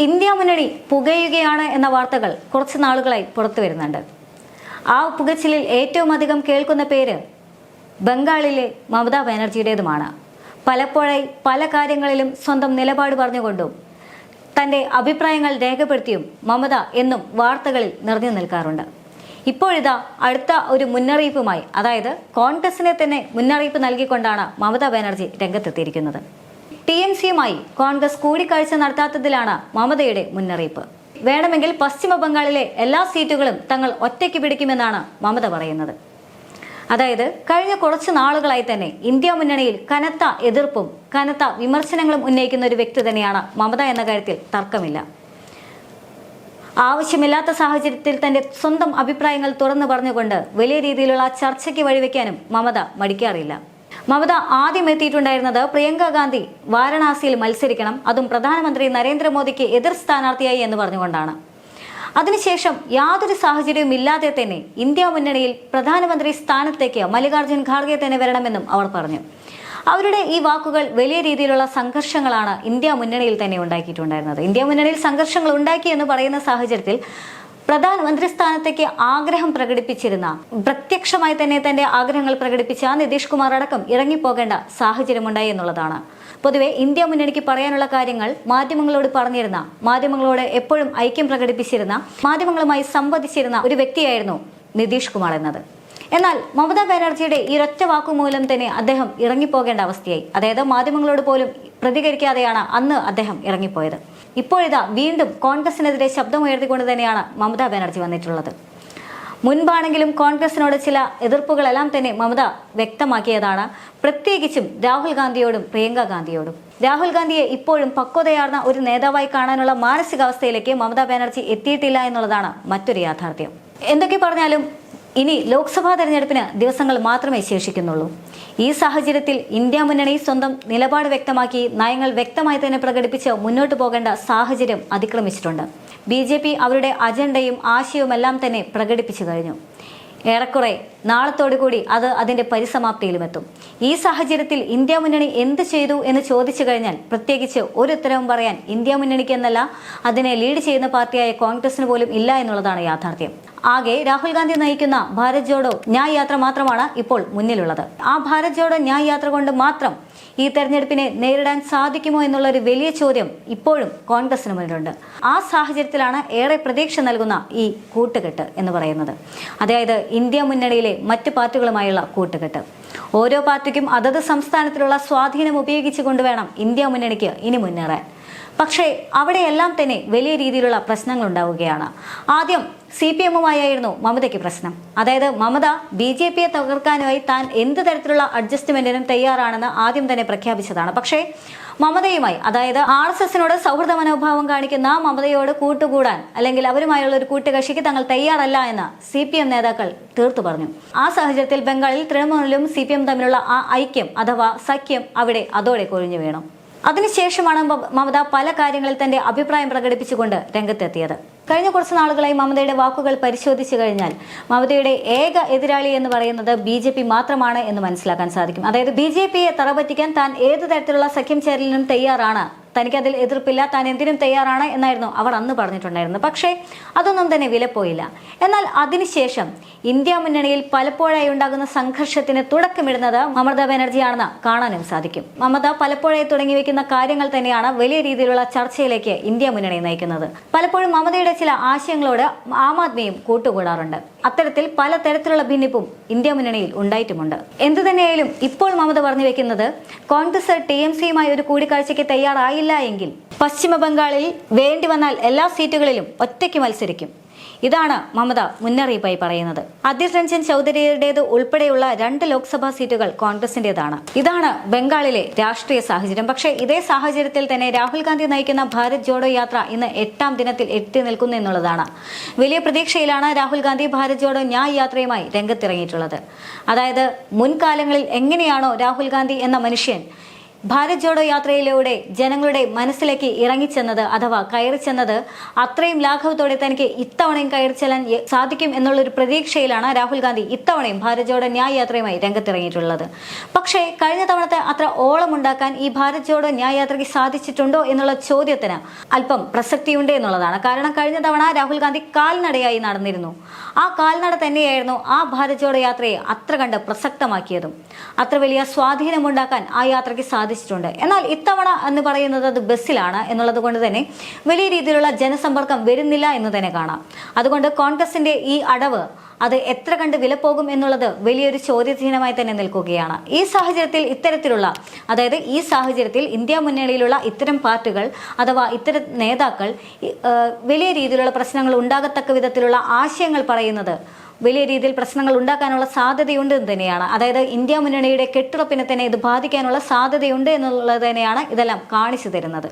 India മുന്നണി പുകയുകയാണ് എന്ന വാർത്തകൾ കുറച്ച് നാളുകളായി പുറത്തു വരുന്നുണ്ട്. ആ പുകച്ചിലിൽ ഏറ്റവും അധികം കേൾക്കുന്ന പേര് ബംഗാളിലെ മമതാ ബാനർജിയുടേതുമാണ്. പലപ്പോഴായി പല കാര്യങ്ങളിലും സ്വന്തം നിലപാട് പറഞ്ഞുകൊണ്ടും തൻ്റെ അഭിപ്രായങ്ങൾ രേഖപ്പെടുത്തിയും മമത എന്നും വാർത്തകളിൽ നിറഞ്ഞു നിൽക്കാറുണ്ട്. ഇപ്പോഴിതാ അടുത്ത ഒരു മുന്നറിയിപ്പുമായി, അതായത് കോൺഗ്രസിനെ തന്നെ മുന്നറിയിപ്പ് നൽകിക്കൊണ്ടാണ് മമതാ ബാനർജി രംഗത്തെത്തിയിരിക്കുന്നത്. TMCയുമായി കോൺഗ്രസ് കൂടിക്കാഴ്ച നടത്താത്തതിലാണ് മമതയുടെ മുന്നറിയിപ്പ്. വേണമെങ്കിൽ പശ്ചിമ ബംഗാളിലെ എല്ലാ സീറ്റുകളും തങ്ങൾ ഒറ്റയ്ക്ക് പിടിക്കുമെന്നാണ് മമത പറയുന്നത്. അതായത് കഴിഞ്ഞ കുറച്ച് നാളുകളായി തന്നെ ഇന്ത്യ മുന്നണിയിൽ കനത്ത എതിർപ്പും കനത്ത വിമർശനങ്ങളും ഉന്നയിക്കുന്ന ഒരു വ്യക്തി തന്നെയാണ് മമത എന്ന കാര്യത്തിൽ തർക്കമില്ല. ആവശ്യമില്ലാത്ത സാഹചര്യത്തിൽ തന്റെ സ്വന്തം അഭിപ്രായങ്ങൾ തുറന്നു പറഞ്ഞുകൊണ്ട് വലിയ രീതിയിലുള്ള ചർച്ചയ്ക്ക് വഴിവെക്കാനും മമത മടിക്കാറില്ല. മമത ആദ്യം എത്തിയിട്ടുണ്ടായിരുന്നത് പ്രിയങ്ക ഗാന്ധി വാരണാസിയിൽ മത്സരിക്കണം, അതും പ്രധാനമന്ത്രി നരേന്ദ്രമോദിക്ക് എതിർ സ്ഥാനാർത്ഥിയായി എന്ന് പറഞ്ഞുകൊണ്ടാണ്. അതിനുശേഷം യാതൊരു സാഹചര്യവും ഇല്ലാതെ തന്നെ ഇന്ത്യ മുന്നണിയിൽ പ്രധാനമന്ത്രി സ്ഥാനത്തേക്ക് മല്ലികാർജ്ജുൻ ഖാർഗെ തന്നെ വരണമെന്നും അവർ പറഞ്ഞു. അവരുടെ ഈ വാക്കുകൾ വലിയ രീതിയിലുള്ള സംഘർഷങ്ങളാണ് ഇന്ത്യ മുന്നണിയിൽ തന്നെ ഉണ്ടാക്കിയിട്ടുണ്ടായിരുന്നത്. ഇന്ത്യ മുന്നണിയിൽ സംഘർഷങ്ങൾ ഉണ്ടാക്കി എന്ന് പറയുന്ന സാഹചര്യത്തിൽ പ്രധാനമന്ത്രി സ്ഥാനത്തേക്ക് ആഗ്രഹം പ്രകടിപ്പിച്ചിരുന്ന, പ്രത്യക്ഷമായി തന്നെ തന്റെ ആഗ്രഹങ്ങൾ പ്രകടിപ്പിച്ച നിതീഷ് കുമാർ അടക്കം ഇറങ്ങിപ്പോകേണ്ട സാഹചര്യമുണ്ടായി എന്നുള്ളതാണ്. പൊതുവെ ഇന്ത്യ മുന്നണിക്ക് പറയാനുള്ള കാര്യങ്ങൾ മാധ്യമങ്ങളോട് പറഞ്ഞിരുന്ന, മാധ്യമങ്ങളോട് എപ്പോഴും ഐക്യം പ്രകടിപ്പിച്ചിരുന്ന, മാധ്യമങ്ങളുമായി സംവദിച്ചിരുന്ന ഒരു വ്യക്തിയായിരുന്നു നിതീഷ് കുമാർ എന്നത്. എന്നാൽ മമതാ ബാനർജിയുടെ ഈ ഒറ്റ വാക്കുമൂലം തന്നെ അദ്ദേഹം ഇറങ്ങിപ്പോകേണ്ട അവസ്ഥയായി. അതായത് മാധ്യമങ്ങളോട് പോലും പ്രതികരിക്കാതെയാണ് അന്ന് അദ്ദേഹം ഇറങ്ങിപ്പോയത്. ഇപ്പോഴിതാ വീണ്ടും കോൺഗ്രസിനെതിരെ ശബ്ദമുയർത്തിക്കൊണ്ട് തന്നെയാണ് മമതാ ബാനർജി വന്നിട്ടുള്ളത്. മുൻപാണെങ്കിലും കോൺഗ്രസിനോട് ചില എതിർപ്പുകളെല്ലാം തന്നെ മമത വ്യക്തമാക്കിയതാണ്, പ്രത്യേകിച്ചും രാഹുൽ ഗാന്ധിയോടും പ്രിയങ്ക ഗാന്ധിയോടും. രാഹുൽ ഗാന്ധിയെ ഇപ്പോഴും പക്വതയാർന്ന ഒരു നേതാവായി കാണാനുള്ള മാനസികാവസ്ഥയിലേക്ക് മമതാ ബാനർജി എത്തിയിട്ടില്ല എന്നുള്ളതാണ് മറ്റൊരു യാഥാർത്ഥ്യം. എന്തൊക്കെ പറഞ്ഞാലും ഇനി ലോക്സഭാ തെരഞ്ഞെടുപ്പിന് ദിവസങ്ങൾ മാത്രമേ ശേഷിക്കുന്നുള്ളൂ. ഈ സാഹചര്യത്തിൽ ഇന്ത്യ മുന്നണി സ്വന്തം നിലപാട് വ്യക്തമാക്കി നയങ്ങൾ വ്യക്തമായി തന്നെ പ്രകടിപ്പിച്ച് മുന്നോട്ട് പോകേണ്ട സാഹചര്യം അതിക്രമിച്ചിട്ടുണ്ട്. BJP അവരുടെ അജണ്ടയും ആശയവുമെല്ലാം തന്നെ പ്രകടിപ്പിച്ചു കഴിഞ്ഞു. ഏറെക്കുറെ നാളത്തോടുകൂടി അത് അതിന്റെ പരിസമാപ്തിയിലുമെത്തും. ഈ സാഹചര്യത്തിൽ ഇന്ത്യ മുന്നണി എന്ത് ചെയ്തു എന്ന് ചോദിച്ചു കഴിഞ്ഞാൽ പ്രത്യേകിച്ച് ഒരു ഉത്തരവും പറയാൻ ഇന്ത്യ മുന്നണിക്ക് എന്നല്ല, അതിനെ ലീഡ് ചെയ്യുന്ന പാർട്ടിയായ കോൺഗ്രസിന് പോലും ഇല്ല എന്നുള്ളതാണ് യാഥാർത്ഥ്യം. ആകെ രാഹുൽ ഗാന്ധി നയിക്കുന്ന ഭാരത് ജോഡോ ന്യായ് യാത്ര മാത്രമാണ് ഇപ്പോൾ മുന്നിലുള്ളത്. ആ ഭാരത് ജോഡോ ന്യായ് യാത്ര കൊണ്ട് മാത്രം ഈ തെരഞ്ഞെടുപ്പിനെ നേരിടാൻ സാധിക്കുമോ എന്നുള്ള ഒരു വലിയ ചോദ്യം ഇപ്പോഴും കോൺഗ്രസിന് മുന്നിലുണ്ട്. ആ സാഹചര്യത്തിലാണ് ഏറെ പ്രതീക്ഷ നൽകുന്ന ഈ കൂട്ടുകെട്ട് എന്ന് പറയുന്നത്. അതായത് ഇന്ത്യ മുന്നണിയിലെ മറ്റ് പാർട്ടികളുമായുള്ള കൂട്ടുകെട്ട്. ഓരോ പാർട്ടിക്കും അതത് സംസ്ഥാനത്തിലുള്ള സ്വാധീനം ഉപയോഗിച്ചുകൊണ്ട് വേണം ഇന്ത്യ മുന്നണിക്ക് ഇനി മുന്നേറാൻ. പക്ഷേ അവിടെയെല്ലാം തന്നെ വലിയ രീതിയിലുള്ള പ്രശ്നങ്ങൾ ഉണ്ടാവുകയാണ്. ആദ്യം CPMുമായിരുന്നു മമതയ്ക്ക് പ്രശ്നം. അതായത് മമത BJPയെ തകർക്കാനുമായി താൻ എന്ത് തരത്തിലുള്ള അഡ്ജസ്റ്റ്മെന്റിനും തയ്യാറാണെന്ന് ആദ്യം തന്നെ പ്രഖ്യാപിച്ചതാണ്. പക്ഷേ മമതയുമായി, അതായത് RSSനോട് സൗഹൃദ മനോഭാവം കാണിക്കുന്ന മമതയോട് കൂട്ടുകൂടാൻ അല്ലെങ്കിൽ അവരുമായുള്ള ഒരു കൂട്ടുകക്ഷിക്ക് തങ്ങൾ തയ്യാറല്ല എന്ന് CPM നേതാക്കൾ തീർത്തു പറഞ്ഞു. ആ സാഹചര്യത്തിൽ ബംഗാളിൽ തൃണമൂലും CPM തമ്മിലുള്ള ആ ഐക്യം അഥവാ സഖ്യം അവിടെ അതോടെ കൊഴിഞ്ഞു വീണു. അതിനുശേഷമാണ് മമത പല കാര്യങ്ങളിൽ തന്റെ അഭിപ്രായം പ്രകടിപ്പിച്ചുകൊണ്ട് രംഗത്തെത്തിയത്. കഴിഞ്ഞ കുറച്ച് നാളുകളായി മമതയുടെ വാക്കുകൾ പരിശോധിച്ചു കഴിഞ്ഞാൽ മമതയുടെ ഏക എതിരാളി എന്ന് പറയുന്നത് BJP മാത്രമാണ് എന്ന് മനസ്സിലാക്കാൻ സാധിക്കും. അതായത് BJPയെ തറപറ്റിക്കാൻ താൻ ഏത് തരത്തിലുള്ള സഖ്യം ചേരലിനും തയ്യാറാണ്, തനിക്കതിൽ എതിർപ്പില്ല, താൻ എന്തിനും തയ്യാറാണ് എന്നായിരുന്നു അവർ അന്ന് പറഞ്ഞിട്ടുണ്ടായിരുന്നത്. പക്ഷേ അതൊന്നും തന്നെ വിലപ്പോയില്ല. എന്നാൽ അതിനുശേഷം ഇന്ത്യ മുന്നണിയിൽ പലപ്പോഴായി ഉണ്ടാകുന്ന സംഘർഷത്തിന് തുടക്കമിടുന്നത് മമതാ ബാനർജിയാണെന്ന് കാണാനും സാധിക്കും. മമത പലപ്പോഴായി തുടങ്ങി വെക്കുന്ന കാര്യങ്ങൾ തന്നെയാണ് വലിയ രീതിയിലുള്ള ചർച്ചയിലേക്ക് ഇന്ത്യ മുന്നണി നയിക്കുന്നത്. പലപ്പോഴും മമതയുടെ ചില ആശയങ്ങളോട് ആം ആദ്മിയും കൂട്ടുകൂടാറുണ്ട്. അത്തരത്തിൽ പല തരത്തിലുള്ള ഭിന്നിപ്പും ഇന്ത്യ മുന്നണിയിൽ ഉണ്ടായിട്ടുമുണ്ട്. എന്തു തന്നെയായാലും ഇപ്പോൾ മമത പറഞ്ഞു വെക്കുന്നത്, കോൺഗ്രസ് TMCയുമായി ഒരു കൂടിക്കാഴ്ചയ്ക്ക് തയ്യാറായില്ല എങ്കിൽ പശ്ചിമ ബംഗാളിൽ വേണ്ടി വന്നാൽ എല്ലാ സീറ്റുകളിലും ഒറ്റയ്ക്ക് മത്സരിക്കും. ഇതാണ് മമത മുന്നറിയിപ്പായി പറയുന്നത്. അധീർ രഞ്ജൻ ചൗധരിയുടേത് ഉൾപ്പെടെയുള്ള 2 ലോക്സഭാ സീറ്റുകൾ കോൺഗ്രസിന്റേതാണ്. ഇതാണ് ബംഗാളിലെ രാഷ്ട്രീയ സാഹചര്യം. പക്ഷേ ഇതേ സാഹചര്യത്തിൽ തന്നെ രാഹുൽ ഗാന്ധി നയിക്കുന്ന ഭാരത് ജോഡോ യാത്ര ഇന്ന് 8ാം ദിനത്തിൽ എത്തി നിൽക്കുന്നു എന്നുള്ളതാണ്. വലിയ പ്രതീക്ഷയിലാണ് രാഹുൽ ഗാന്ധി ഭാരത് ജോഡോ ന്യായ് യാത്രയുമായി രംഗത്തിറങ്ങിയിട്ടുള്ളത്. അതായത് മുൻകാലങ്ങളിൽ എങ്ങനെയാണോ രാഹുൽ ഗാന്ധി എന്ന മനുഷ്യൻ ഭാരത് ജോഡോ യാത്രയിലൂടെ ജനങ്ങളുടെ മനസ്സിലേക്ക് ഇറങ്ങിച്ചെന്നത് അഥവാ കയറി ചെന്നത് അത്രയും ലാഘവത്തോടെ തനിക്ക് ഇത്തവണയും കയറി ചെല്ലാൻ സാധിക്കും എന്നുള്ളൊരു പ്രതീക്ഷയിലാണ് രാഹുൽ ഗാന്ധി ഇത്തവണയും ഭാരത് ജോഡോ ന്യായ് യാത്രയുമായി രംഗത്തിറങ്ങിയിട്ടുള്ളത്. പക്ഷേ കഴിഞ്ഞ തവണത്തെ അത്ര ഓളമുണ്ടാക്കാൻ ഈ ഭാരത് ജോഡോ ന്യായ് യാത്രയ്ക്ക് സാധിച്ചിട്ടുണ്ടോ എന്നുള്ള ചോദ്യത്തിന് അല്പം പ്രസക്തിയുണ്ട് എന്നുള്ളതാണ്. കാരണം കഴിഞ്ഞ തവണ രാഹുൽ ഗാന്ധി കാൽനടയായി നടന്നിരുന്നു. ആ കാൽനട തന്നെയായിരുന്നു ആ ഭാരത് ജോഡോ യാത്രയെ അത്ര കണ്ട് പ്രസക്തമാക്കിയതും. അത്ര വലിയ സ്വാധീനമുണ്ടാക്കാൻ ആ യാത്രയ്ക്ക് സാധിച്ചിട്ടുണ്ട്. എന്നാൽ ഇത്തവണ എന്ന് പറയുന്നത് അത് ബസ്സിലാണ് എന്നുള്ളത് കൊണ്ട് തന്നെ വലിയ രീതിയിലുള്ള ജനസമ്പർക്കം വരുന്നില്ല എന്ന് തന്നെ കാണാം. അതുകൊണ്ട് കോൺഗ്രസിന്റെ ഈ അടവ് അത് എത്ര കണ്ട് വിലപ്പോകും എന്നുള്ളത് വലിയൊരു ചോദ്യചിഹ്നമായി തന്നെ നിൽക്കുകയാണ്. ഈ സാഹചര്യത്തിൽ ഇന്ത്യ മുന്നണിയിലുള്ള ഇത്തരം പാർട്ടികൾ അഥവാ ഇത്തരം നേതാക്കൾ വലിയ രീതിയിലുള്ള പ്രശ്നങ്ങൾ ഉണ്ടാകത്തക്ക വിധത്തിലുള്ള ആശയങ്ങൾ പറയുന്നത് വലിയ രീതിയിൽ പ്രശ്നങ്ങൾ ഉണ്ടാക്കാനുള്ള സാധ്യതയുണ്ട് എന്ന് തന്നെയാണ്. അതായത് ഇന്ത്യ മുന്നണിയുടെ കെട്ടുറപ്പിനെ തന്നെ ഇത് ബാധിക്കാനുള്ള സാധ്യതയുണ്ട് എന്നുള്ളത് തന്നെയാണ് ഇതെല്ലാം കാണിച്ചു തരുന്നത്.